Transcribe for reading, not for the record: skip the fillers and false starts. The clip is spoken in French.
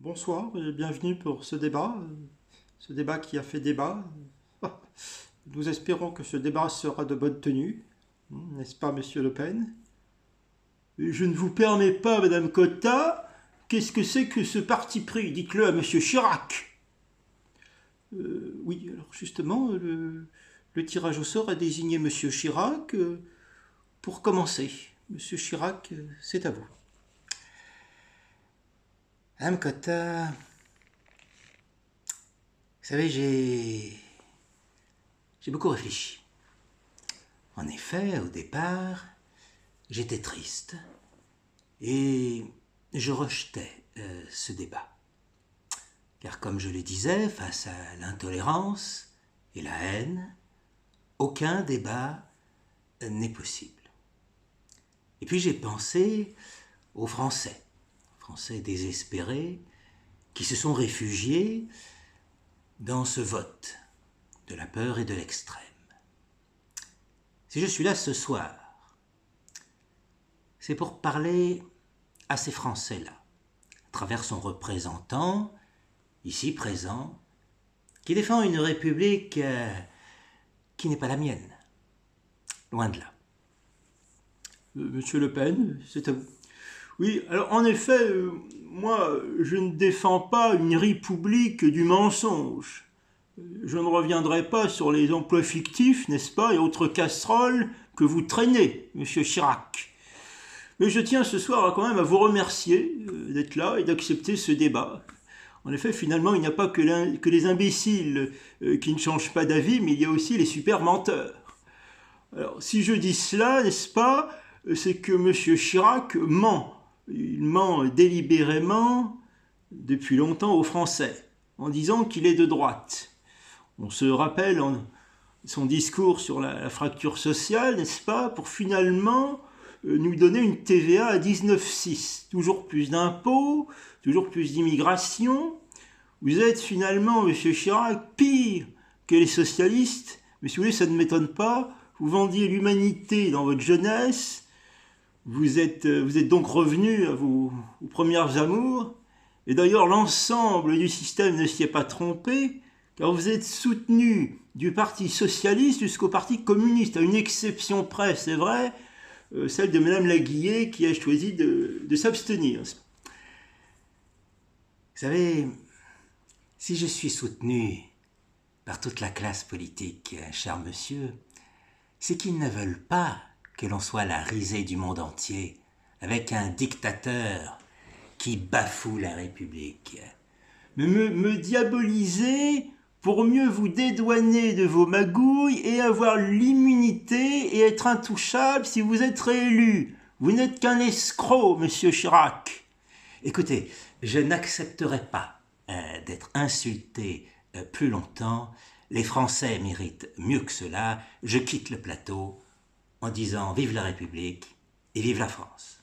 Bonsoir et bienvenue pour ce débat qui a fait débat. Nous espérons que ce débat sera de bonne tenue, n'est-ce pas, Monsieur Le Pen? Je ne vous permets pas, Madame Cotta. Qu'est-ce que c'est que ce parti pris? Dites-le à Monsieur Chirac. Oui, alors justement, le tirage au sort a désigné Monsieur Chirac pour commencer. Monsieur Chirac, c'est à vous. Madame Cotta, vous savez, j'ai beaucoup réfléchi. En effet, au départ, j'étais triste et je rejetais ce débat. Car comme je le disais, face à l'intolérance et la haine, aucun débat n'est possible. Et puis j'ai pensé aux Français désespérés, qui se sont réfugiés dans ce vote de la peur et de l'extrême. Si je suis là ce soir, c'est pour parler à ces Français-là, à travers son représentant, ici présent, qui défend une République qui n'est pas la mienne. Loin de là. Monsieur Le Pen, c'est à vous. Oui, alors en effet, moi, je ne défends pas une république du mensonge. Je ne reviendrai pas sur les emplois fictifs, n'est-ce pas, et autres casseroles que vous traînez, Monsieur Chirac. Mais je tiens ce soir quand même à vous remercier d'être là et d'accepter ce débat. En effet, finalement, il n'y a pas que les imbéciles qui ne changent pas d'avis, mais il y a aussi les super menteurs. Alors, si je dis cela, n'est-ce pas, c'est que Monsieur Chirac ment. Il ment délibérément depuis longtemps aux Français, en disant qu'il est de droite. On se rappelle son discours sur la fracture sociale, n'est-ce pas, pour finalement nous donner une TVA à 19,6. Toujours plus d'impôts, toujours plus d'immigration. Vous êtes finalement, Monsieur Chirac, pire que les socialistes, mais si vous voulez, ça ne m'étonne pas. Vous vendiez l'humanité dans votre jeunesse. Vous êtes donc revenu à vos premières amours, et d'ailleurs l'ensemble du système ne s'y est pas trompé, car vous êtes soutenu du Parti socialiste jusqu'au Parti communiste, à une exception près, c'est vrai, celle de Madame Laguillet qui a choisi de s'abstenir. Vous savez, si je suis soutenu par toute la classe politique, cher monsieur, c'est qu'ils ne veulent pas que l'on soit la risée du monde entier, avec un dictateur qui bafoue la République. Mais me diaboliser pour mieux vous dédouaner de vos magouilles et avoir l'immunité et être intouchable si vous êtes réélu. Vous n'êtes qu'un escroc, Monsieur Chirac. Écoutez, je n'accepterai pas d'être insulté plus longtemps. Les Français méritent mieux que cela. Je quitte le plateau en disant vive la République et vive la France.